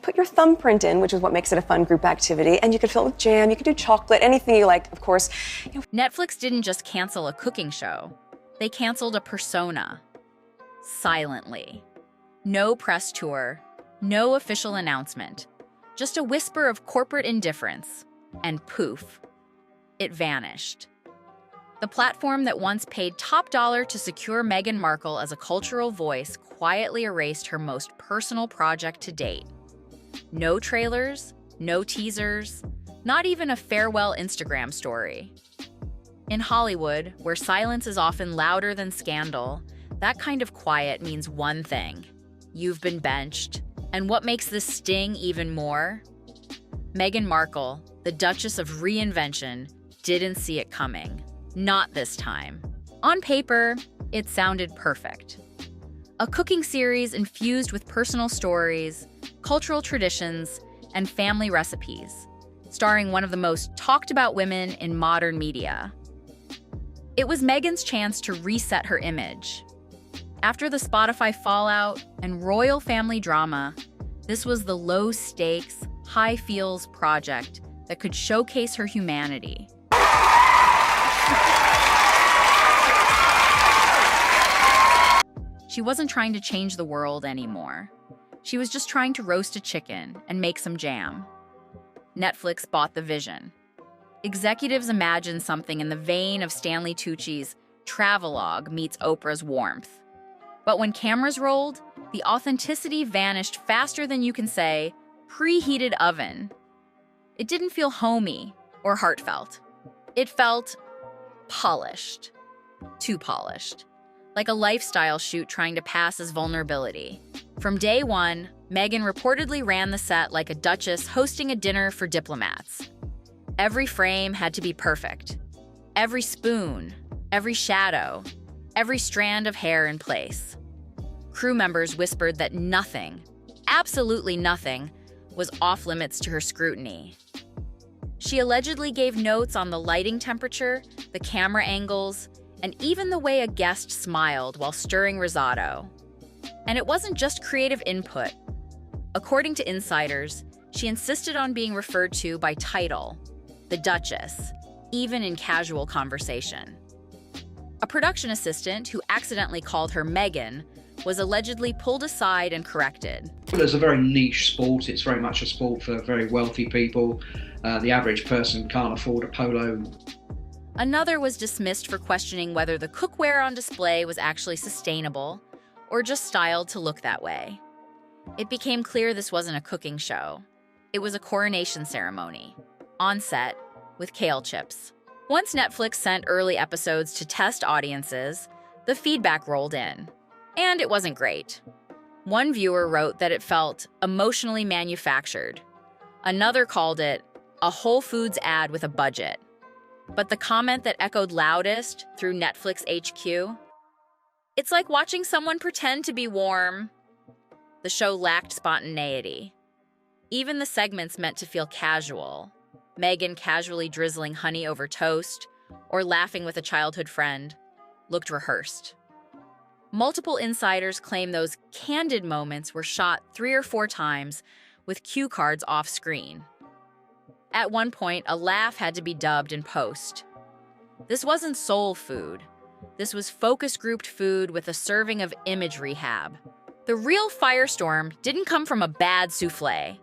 put your thumbprint in, which is what makes it a fun group activity, and you could fill it with jam, you could do chocolate, anything you like, of course. Netflix didn't just cancel a cooking show. They canceled a persona. Silently. No press tour, no official announcement. Just a whisper of corporate indifference. And poof. It vanished. The platform that once paid top dollar to secure Meghan Markle as a cultural voice quietly erased her most personal project to date. No trailers, no teasers, not even a farewell Instagram story. In Hollywood, where silence is often louder than scandal, that kind of quiet means one thing. You've been benched. And what makes this sting even more? Meghan Markle, the Duchess of Reinvention, didn't see it coming. Not this time. On paper, it sounded perfect. A cooking series infused with personal stories, cultural traditions, and family recipes, starring one of the most talked about women in modern media. It was Meghan's chance to reset her image. After the Spotify fallout and royal family drama, this was the low-stakes, high-feels project that could showcase her humanity. She wasn't trying to change the world anymore. She was just trying to roast a chicken and make some jam. Netflix bought the vision. Executives imagined something in the vein of Stanley Tucci's travelogue meets Oprah's warmth. But when cameras rolled, the authenticity vanished faster than you can say, preheated oven. It didn't feel homey or heartfelt. It felt polished. Too polished. Like a lifestyle shoot trying to pass as vulnerability. From day one, Meghan reportedly ran the set like a duchess hosting a dinner for diplomats. Every frame had to be perfect. Every spoon, every shadow, every strand of hair in place. Crew members whispered that nothing, absolutely nothing, was off-limits to her scrutiny. She allegedly gave notes on the lighting temperature, the camera angles, and even the way a guest smiled while stirring risotto. And it wasn't just creative input. According to insiders, she insisted on being referred to by title, the Duchess, even in casual conversation. A production assistant who accidentally called her Meghan was allegedly pulled aside and corrected. Well, it's a very niche sport. It's very much a sport for very wealthy people. The average person can't afford a polo. Another was dismissed for questioning whether the cookware on display was actually sustainable or just styled to look that way. It became clear this wasn't a cooking show. It was a coronation ceremony, on set, with kale chips. Once Netflix sent early episodes to test audiences, the feedback rolled in. And it wasn't great. One viewer wrote that it felt emotionally manufactured. Another called it a Whole Foods ad with a budget. But the comment that echoed loudest through Netflix HQ, "It's like watching someone pretend to be warm." The show lacked spontaneity. Even the segments meant to feel casual. Meghan casually drizzling honey over toast or laughing with a childhood friend looked rehearsed. Multiple insiders claim those candid moments were shot 3 or 4 times with cue cards off screen. At one point, a laugh had to be dubbed in post. This wasn't soul food. This was focus-grouped food with a serving of image rehab. The real firestorm didn't come from a bad souffle.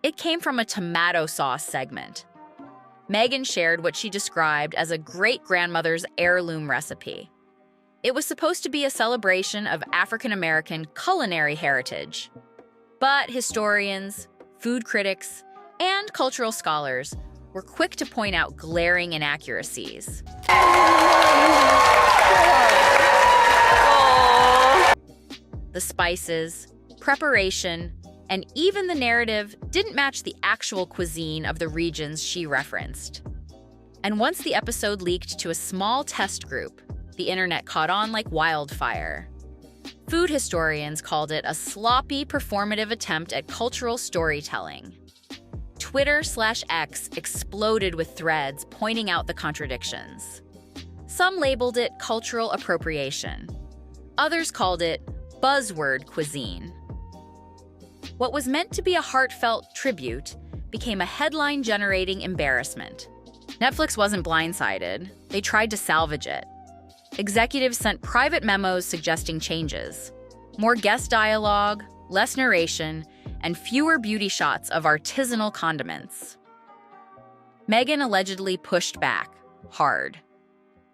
It came from a tomato sauce segment. Meghan shared what she described as a great-grandmother's heirloom recipe. It was supposed to be a celebration of African-American culinary heritage. But historians, food critics, and cultural scholars were quick to point out glaring inaccuracies. The spices, preparation, and even the narrative didn't match the actual cuisine of the regions she referenced. And once the episode leaked to a small test group, the internet caught on like wildfire. Food historians called it a sloppy, performative attempt at cultural storytelling. Twitter/X exploded with threads pointing out the contradictions. Some labeled it cultural appropriation. Others called it buzzword cuisine. What was meant to be a heartfelt tribute became a headline-generating embarrassment. Netflix wasn't blindsided. They tried to salvage it. Executives sent private memos suggesting changes. More guest dialogue, less narration, and fewer beauty shots of artisanal condiments. Meghan allegedly pushed back, hard.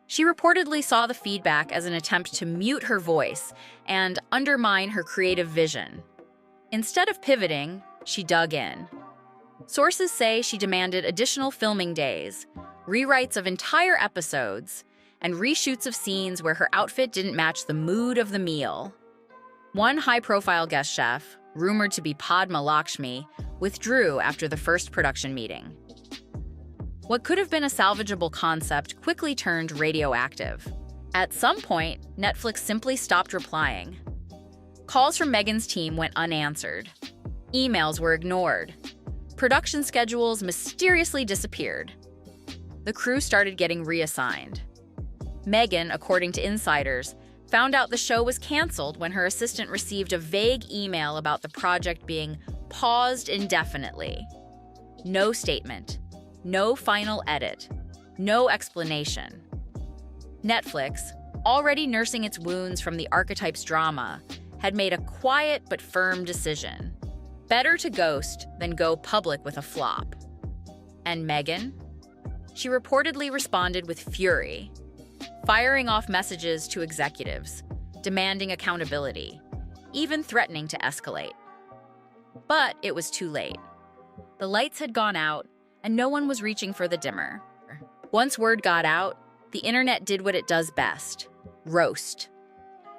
She reportedly saw the feedback as an attempt to mute her voice and undermine her creative vision. Instead of pivoting, she dug in. Sources say she demanded additional filming days, rewrites of entire episodes, and reshoots of scenes where her outfit didn't match the mood of the meal. One high-profile guest chef, rumored to be Padma Lakshmi, withdrew after the first production meeting. What could have been a salvageable concept quickly turned radioactive. At some point, Netflix simply stopped replying. Calls from Meghan's team went unanswered. Emails were ignored. Production schedules mysteriously disappeared. The crew started getting reassigned. Meghan, according to insiders, found out the show was canceled when her assistant received a vague email about the project being paused indefinitely. No statement, no final edit, no explanation. Netflix, already nursing its wounds from the archetype's drama, had made a quiet but firm decision. Better to ghost than go public with a flop. And Meghan? She reportedly responded with fury, firing off messages to executives, demanding accountability, even threatening to escalate. But it was too late. The lights had gone out, and no one was reaching for the dimmer. Once word got out, the internet did what it does best: roast.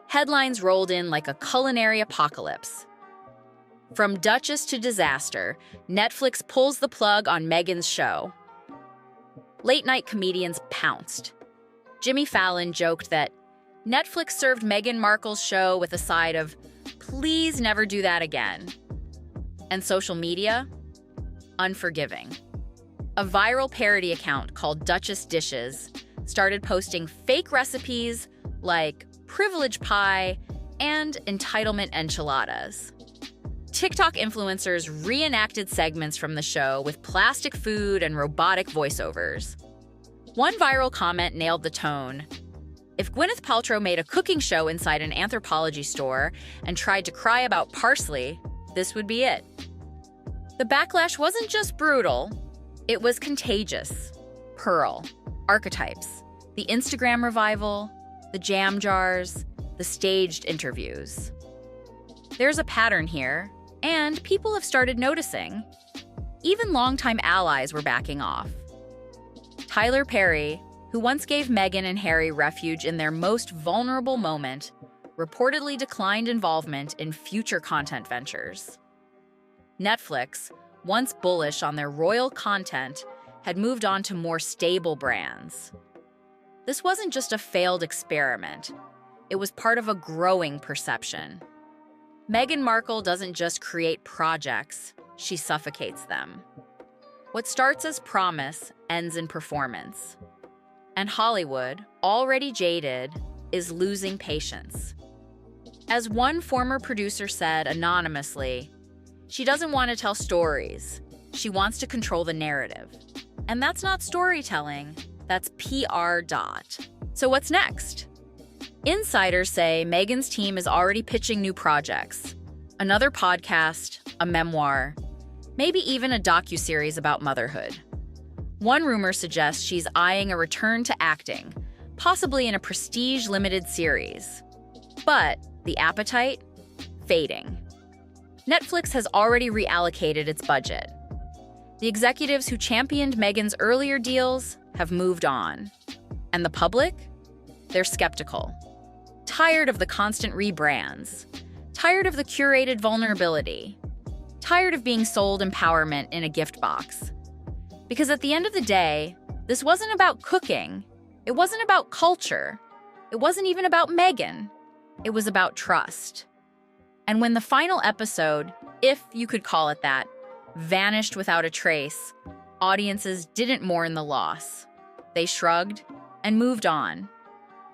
Headlines rolled in like a culinary apocalypse. From Duchess to disaster, Netflix pulls the plug on Meghan's show. Late-night comedians pounced. Jimmy Fallon joked that Netflix served Meghan Markle's show with a side of, "Please never do that again." And social media? Unforgiving. A viral parody account called Duchess Dishes started posting fake recipes like privilege pie and entitlement enchiladas. TikTok influencers reenacted segments from the show with plastic food and robotic voiceovers. One viral comment nailed the tone. If Gwyneth Paltrow made a cooking show inside an anthropology store and tried to cry about parsley, this would be it. The backlash wasn't just brutal, it was contagious. Pearl, archetypes, the Instagram revival, the jam jars, the staged interviews. There's a pattern here, and people have started noticing. Even longtime allies were backing off. Tyler Perry, who once gave Meghan and Harry refuge in their most vulnerable moment, reportedly declined involvement in future content ventures. Netflix, once bullish on their royal content, had moved on to more stable brands. This wasn't just a failed experiment. It was part of a growing perception. Meghan Markle doesn't just create projects, she suffocates them. What starts as promise ends in performance. And Hollywood, already jaded, is losing patience. As one former producer said anonymously, she doesn't want to tell stories, she wants to control the narrative. And that's not storytelling, that's PR. So what's next? Insiders say Meghan's team is already pitching new projects. Another podcast, a memoir, maybe even a docuseries about motherhood. One rumor suggests she's eyeing a return to acting, possibly in a prestige limited series. But the appetite? Fading. Netflix has already reallocated its budget. The executives who championed Meghan's earlier deals have moved on. And the public? They're skeptical. Tired of the constant rebrands. Tired of the curated vulnerability. Tired of being sold empowerment in a gift box. Because at the end of the day, this wasn't about cooking. It wasn't about culture. It wasn't even about Meghan. It was about trust. And when the final episode, if you could call it that, vanished without a trace, audiences didn't mourn the loss. They shrugged and moved on.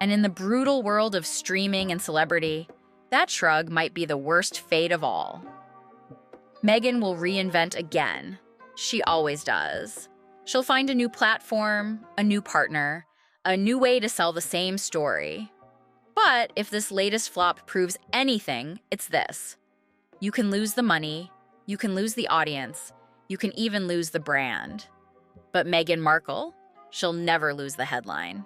And in the brutal world of streaming and celebrity, that shrug might be the worst fate of all. Meghan will reinvent again. She always does. She'll find a new platform, a new partner, a new way to sell the same story. But if this latest flop proves anything, it's this. You can lose the money, you can lose the audience, you can even lose the brand. But Meghan Markle, she'll never lose the headline.